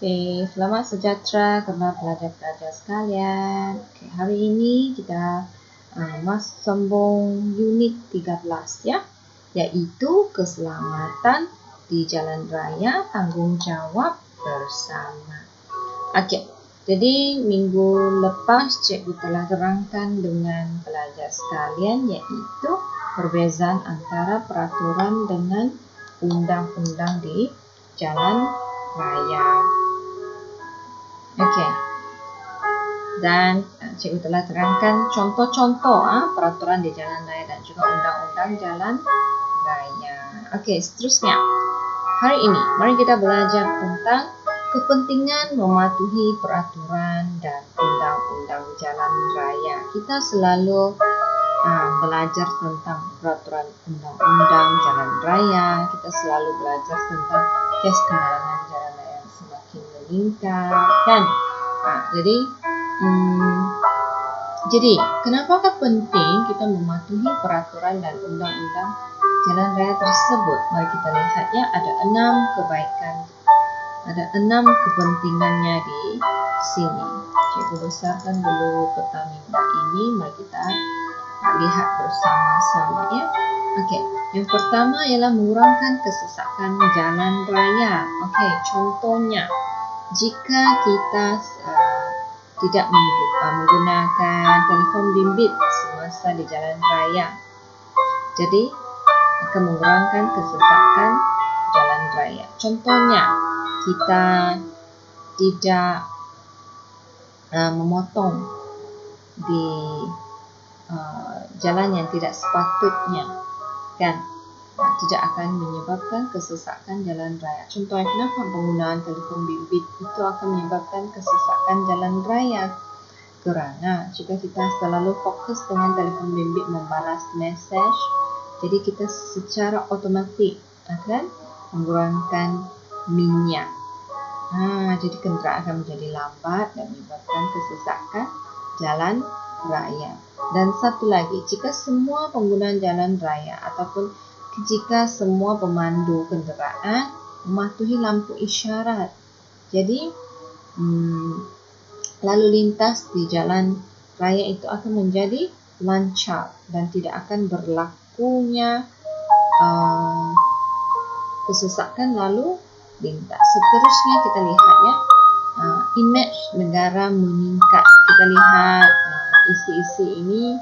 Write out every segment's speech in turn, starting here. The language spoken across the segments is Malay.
Oke, selamat sejahtera kepada pelajar-pelajar sekalian. Oke, hari ini kita sambung unit 13 ya, iaitu keselamatan di jalan raya, tanggungjawab bersama. Oke, jadi minggu lepas cikgu telah terangkan dengan pelajar sekalian iaitu perbezaan antara peraturan dengan undang-undang di jalan raya. Okey. Dan cikgu telah terangkan contoh-contoh peraturan di jalan raya dan juga undang-undang jalan raya. Okey, seterusnya. Hari ini mari kita belajar tentang kepentingan mematuhi peraturan dan undang-undang jalan raya. Kita selalu belajar tentang peraturan undang-undang jalan raya. Kita selalu belajar tentang kes kemalangan jalan raya yang semakin meningkat kan. Jadi kenapakah penting kita mematuhi peraturan dan undang-undang jalan raya tersebut? Mari kita lihat ya, ada 6 kebaikan, ada 6 kepentingannya di sini. Cikgu besarkan dulu peta minda ini, mari kita lihat bersama-sama ya. Okey, yang pertama ialah mengurangkan kesesakan jalan raya. Okey, contohnya jika kita tidak menggunakan telefon bimbit semasa di jalan raya, jadi akan mengurangkan kesesakan jalan raya. Contohnya kita tidak memotong di jalan yang tidak sepatutnya kan, tidak akan menyebabkan kesesakan jalan raya. Contohnya, kenapa penggunaan telefon bimbit itu akan menyebabkan kesesakan jalan raya? Kerana jika kita selalu fokus dengan telefon bimbit membalas mesej, jadi kita secara otomatik akan mengurangkan minyak. Jadi kenderaan akan menjadi lambat dan menyebabkan kesesakan jalan raya. Dan satu lagi, jika semua penggunaan jalan raya ataupun jika semua pemandu kenderaan mematuhi lampu isyarat, jadi lalu lintas di jalan raya itu akan menjadi lancar dan tidak akan berlakunya kesesakan lalu lintas. Seterusnya kita lihat ya, image negara meningkat. Kita lihat isi-isi ini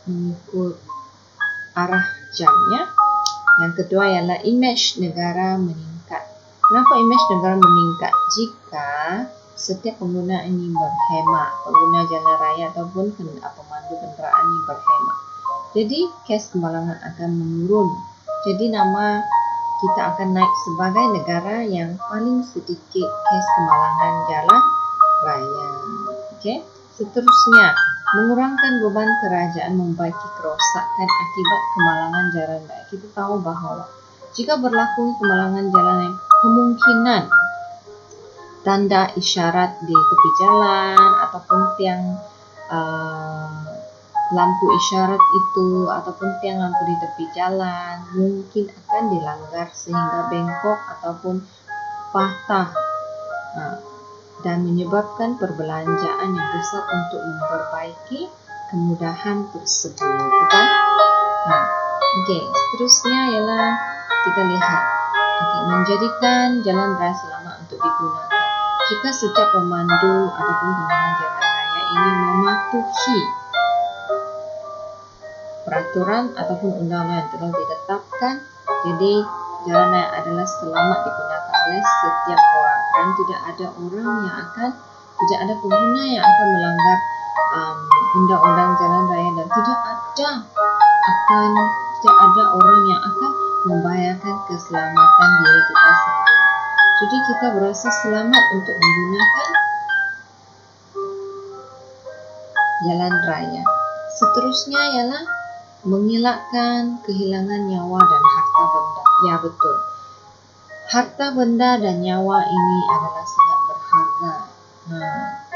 mengikut arah jamnya. Yang kedua ialah image negara meningkat. Kenapa image negara meningkat? Jika setiap pengguna ini berhemat, pengguna jalan raya ataupun pemandu kenderaan ini berhemat, jadi kes kemalangan akan menurun. Jadi nama kita akan naik sebagai negara yang paling sedikit kes kemalangan jalan raya. Okey. Seterusnya, mengurangkan beban kerajaan membaiki kerosakan akibat kemalangan jalan raya. Kita tahu bahawa jika berlaku kemalangan jalan raya, kemungkinan tanda isyarat di tepi jalan ataupun tiang lampu isyarat itu ataupun tiang lampu di tepi jalan mungkin akan dilanggar sehingga bengkok ataupun patah dan menyebabkan perbelanjaan yang besar untuk memperbaiki kemudahan tersebut, bukan? Okey, seterusnya ialah kita lihat menjadikan jalan raya selamat untuk digunakan. Jika setiap pemandu ataupun pengguna jalan raya ini mematuhi peraturan ataupun undang-undang yang telah ditetapkan, jadi jalan raya adalah selamat digunakan oleh setiap orang dan tidak ada pengguna yang akan melanggar undang-undang jalan raya dan tidak ada orang yang akan membahayakan keselamatan diri kita sendiri. Jadi kita berasa selamat untuk menggunakan jalan raya. Seterusnya ialah mengelakkan kehilangan nyawa dan harta benda. Ya, betul. Harta benda dan nyawa ini adalah sangat berharga.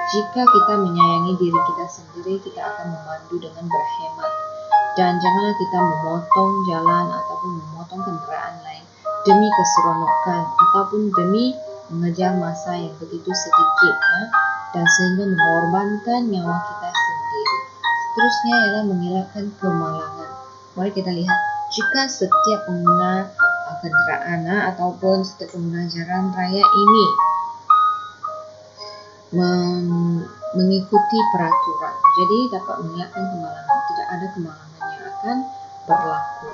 Jika kita menyayangi diri kita sendiri, kita akan memandu dengan berhemat. Dan janganlah kita memotong jalan ataupun memotong kenderaan lain demi keseronokan ataupun demi mengejar masa yang begitu sedikit, dan sehingga mengorbankan nyawa kita sendiri. Seterusnya ialah mengelakkan kemalangan. Mari kita lihat, jika setiap pengguna kenderaan ataupun setiap pengguna jalan raya ini mengikuti peraturan, jadi dapat mengelakkan kemalangan. Tidak ada kemalangan yang akan berlaku.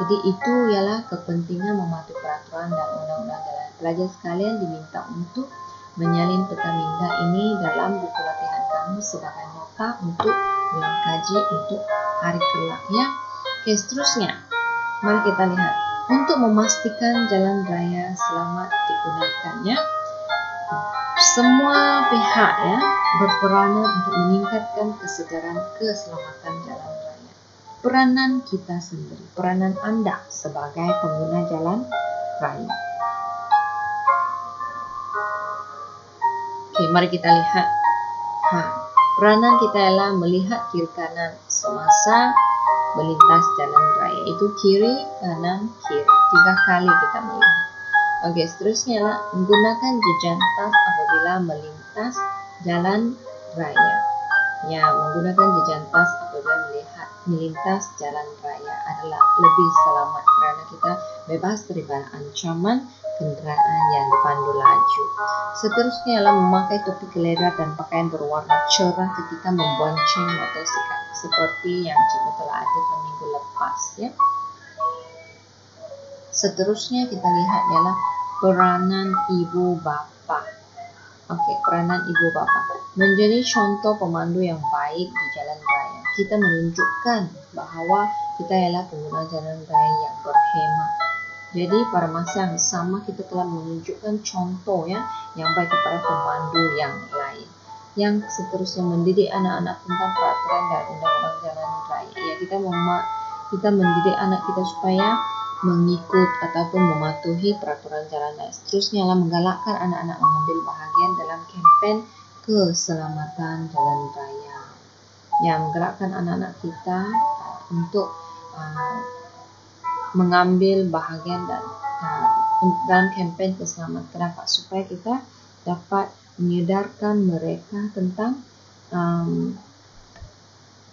Jadi itu ialah kepentingan mematuhi peraturan dan undang-undang jalan. Pelajar sekalian diminta untuk menyalin peta minda ini dalam buku latihan kamu sebagai nota untuk mengkaji untuk hari kelak, ya. Oke, seterusnya mari kita lihat, untuk memastikan jalan raya selamat digunakannya, semua pihak berperanan untuk meningkatkan kesedaran keselamatan jalan raya. Peranan kita sendiri, peranan Anda sebagai pengguna jalan raya. Oke, mari kita lihat. Peranan kita ialah melihat kiri kanan semasa melintas jalan raya. Itu kiri, kanan, kiri. 3 kali kita melihat. Oke, seterusnya ialah menggunakan jejantas apabila melintas jalan raya. Ya, menggunakan jejantas apabila melintas jalan raya adalah lebih selamat kerana kita bebas daripada ancaman kenderaan yang dipandu laju. Seterusnya ialah memakai topi geledar dan pakaian berwarna cerah ketika membonceng motosikal, seperti yang cikgu telah ajarkan minggu lepas, ya. Seterusnya kita lihat ialah peranan ibu bapa. Oke, peranan ibu bapa menjadi contoh pemandu yang baik di jalan raya. Kita menunjukkan bahawa kita ialah pengguna jalan raya yang berhemat. Jadi pada masa yang sama kita telah menunjukkan contoh yang baik kepada pemandu yang lain. Yang seterusnya mendidik anak-anak tentang peraturan dan undang-undang jalan raya. Ya, kita mendidik anak kita supaya mengikut ataupun mematuhi peraturan jalan raya. Seterusnya adalah menggalakkan anak-anak mengambil bahagian dalam kempen keselamatan jalan raya. Yang menggalakkan anak-anak kita untuk mengambil bahagian dalam kempen keselamatan. Kenapa? Supaya kita dapat menyedarkan mereka tentang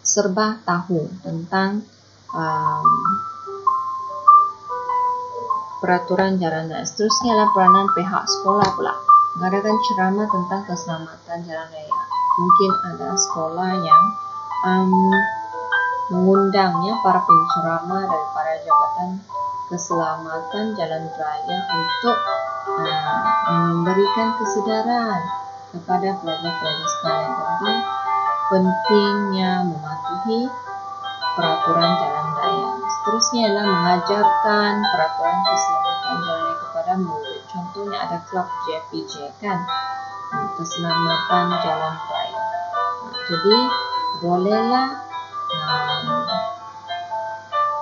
serba tahu tentang peraturan jalan raya. Seterusnya adalah peranan pihak sekolah pula, mengadakan ceramah tentang keselamatan jalan raya. Mungkin ada sekolah yang mengundangnya para penceramah daripada Jabatan Keselamatan Jalan Raya untuk memberikan kesedaran kepada pelajar-pelajar sekalian tentang pentingnya mematuhi peraturan jalan raya. Seterusnya adalah mengajarkan peraturan keselamatan jalan raya kepada murid. Contohnya ada klub JPJ, kan, keselamatan jalan raya. Jadi bolehlah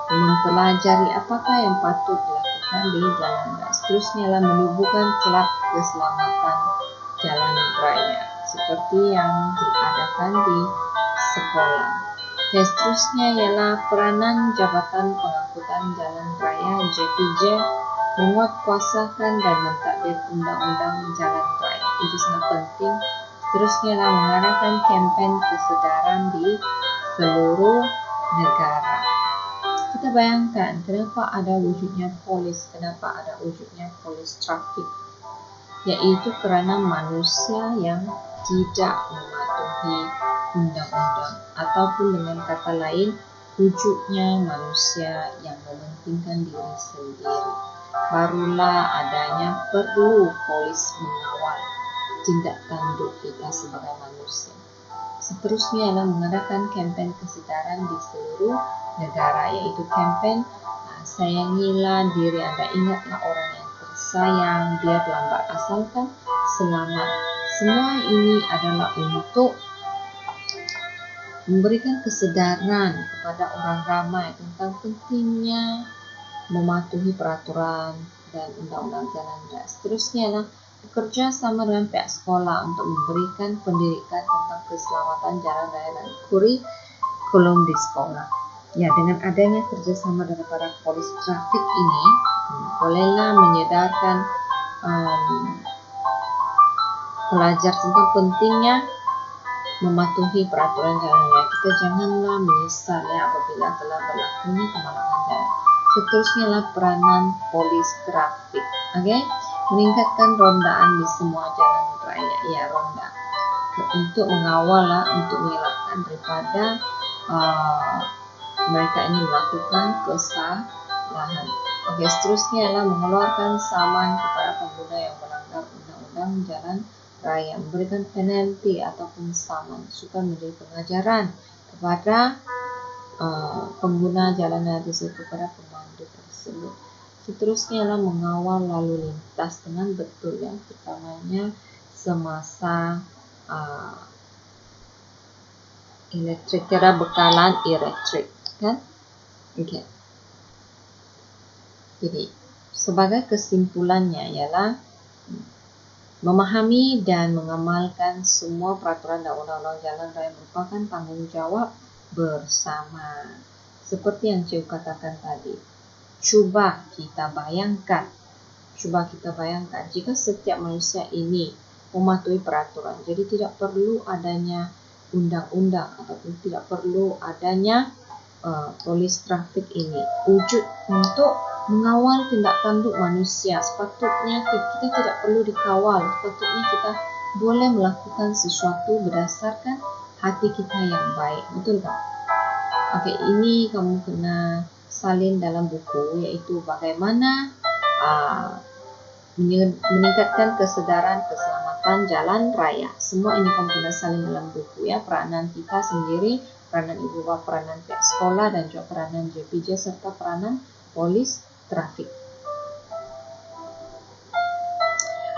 mempelajari apakah yang patut dilakukan di jalan raya. Seterusnya adalah menubuhkan kelab keselamatan jalan raya seperti yang diadakan di sekolah. Seterusnya ialah peranan Jabatan Pengangkutan Jalan Raya JPJ menguatkuasakan dan mentadbir undang-undang jalan raya. Itu sangat penting. Seterusnya ialah mengadakan kempen kesedaran di seluruh negara. Kita bayangkan kenapa ada wujudnya polis, kenapa ada wujudnya polis trafik, yaitu kerana manusia yang tidak mematuhi undang-undang, ataupun dengan kata lain, wujudnya manusia yang mementingkan diri sendiri. Barulah adanya perlu polis mengawal tindak tanduk kita sebagai manusia. Seterusnya adalah mengadakan kempen kesedaran di seluruh negara, yaitu kempen sayangilah diri Anda, ingatlah orang yang tersayang, biar lambat asalkan selamat. Semua ini adalah untuk memberikan kesedaran kepada orang ramai tentang pentingnya mematuhi peraturan dan undang-undang jalan raya. Seterusnya adalah bekerja sama dengan pihak sekolah untuk memberikan pendidikan tentang keselamatan jalan raya dan kurikulum di sekolah. Ya, dengan adanya kerjasama daripada polis trafik ini, Bolehlah menyedarkan pelajar tentang pentingnya mematuhi peraturan jalan raya. Kita janganlah menyesal ya apabila telah berlakunya kemalangan jalan. Seterusnya lah peranan polis trafik. Okay? Meningkatkan rondaan di semua jalan raya. Ya, ronda. Untuk mengawal lah, untuk mengelakkan daripada mereka ini melakukan kesalahan. Oke, seterusnya adalah mengeluarkan saman kepada pengguna yang melanggar undang-undang jalan raya, memberikan penalti ataupun saman supaya menjadi pengajaran kepada pengguna jalan raya tersebut, kepada pemandu tersebut. Seterusnya adalah mengawal lalu lintas dengan betul ya, terutamanya semasa elektrik, kira bekalan elektrik kan. Okay. Jadi sebagai kesimpulannya ialah memahami dan mengamalkan semua peraturan dan undang-undang jalan raya merupakan tanggungjawab bersama. Seperti yang Cikgu katakan tadi, cuba kita bayangkan jika setiap manusia ini mematuhi peraturan, jadi tidak perlu adanya undang-undang ataupun tidak perlu adanya polis trafik ini wujud untuk mengawal tindak tanduk manusia. Sepatutnya kita tidak perlu dikawal, sepatutnya kita boleh melakukan sesuatu berdasarkan hati kita yang baik, betul tak? Okey, ini kamu kena salin dalam buku, iaitu bagaimana meningkatkan kesedaran keselamatan jalan raya. Semua ini kamu kena salin dalam buku ya, peranan kita sendiri, peranan ibu bapa, peranan pihak sekolah dan juga peranan JPJ serta peranan polis trafik.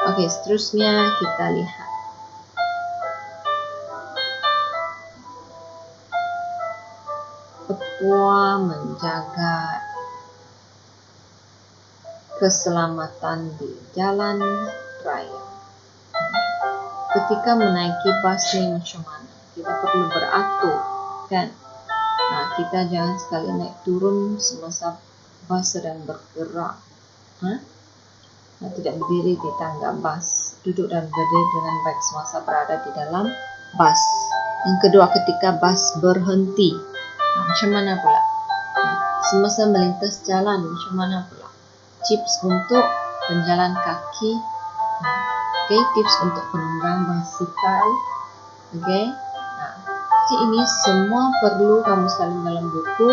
Okey, seterusnya kita lihat ketua menjaga keselamatan di jalan raya. Ketika menaiki bas ni macam mana? Kita perlu beratur kan? Kita jangan sekali naik turun semasa bas sedang bergerak. Tidak berdiri di tangga bas, duduk dan berdiri dengan baik semasa berada di dalam bas. Yang kedua, ketika bas berhenti, macam mana pula? Semasa melintas jalan, macam mana pula? Tips untuk penjalan kaki, tips untuk penunggang basikal, Jadi ini semua perlu kamu salin dalam buku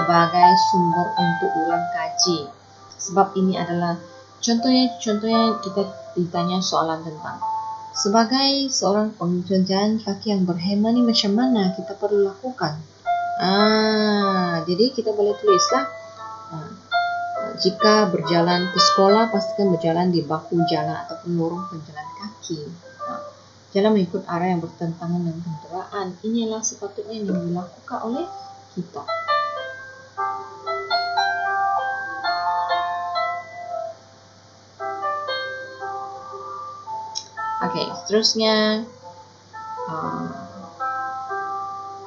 sebagai sumber untuk ulang kaji. Sebab ini adalah contohnya kita ditanya soalan tentang sebagai seorang penjalan kaki yang berhema ni macam mana kita perlu lakukan. Jadi kita boleh tulislah. Jika berjalan ke sekolah, pastikan berjalan di bahu jalan ataupun lorong penjalan kaki. Jangan mengikut arah yang bertentangan dengan kenderaan. Inilah sepatutnya yang dilakukan oleh kita. Okey, seterusnya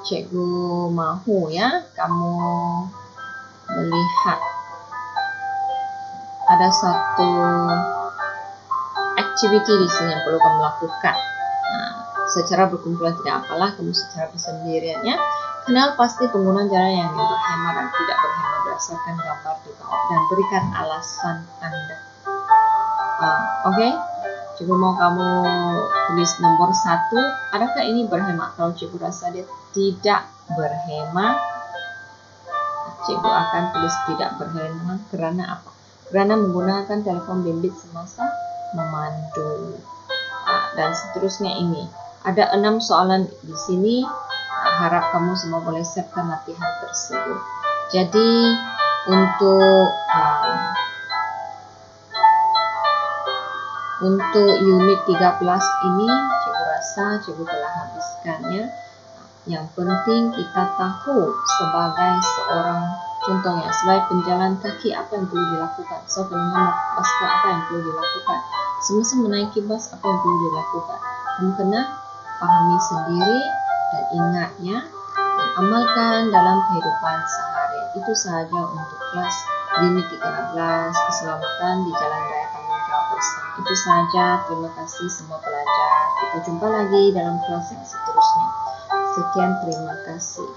cikgu mahu ya kamu melihat ada satu aktiviti di sini yang perlu kamu lakukan. Secara berkumpulan tidak apalah, kamu secara bersendiriannya. Kenal pasti penggunaan jalan yang berhemat dan tidak berhemat berdasarkan gambar di bawah dan berikan alasan Anda. Okey, cikgu mau kamu tulis nomor 1. Adakah ini berhemat? Kalau cikgu rasa dia tidak berhemat, cikgu akan tulis tidak berhemat kerana apa? Kerana menggunakan telefon bimbit semasa memandu. Dan seterusnya ini. Ada 6 soalan di sini. Harap kamu semua boleh siapkan latihan tersebut. Jadi untuk unit 13 ini, cikgu rasa cikgu telah habiskannya. Yang penting kita tahu sebagai seorang, contohnya sebagai penjalan kaki apa yang perlu dilakukan, sebagai penunggang basikal apa yang perlu dilakukan, semasa menaiki bas apa yang perlu dilakukan. Kamu kena pahami sendiri dan ingatnya dan amalkan dalam kehidupan seharian. Itu sahaja untuk kelas Unit 13, keselamatan di jalan raya tanggung jawab bersama. Itu saja, terima kasih semua pelajar. Kita jumpa lagi dalam kelas yang seterusnya. Sekian, terima kasih.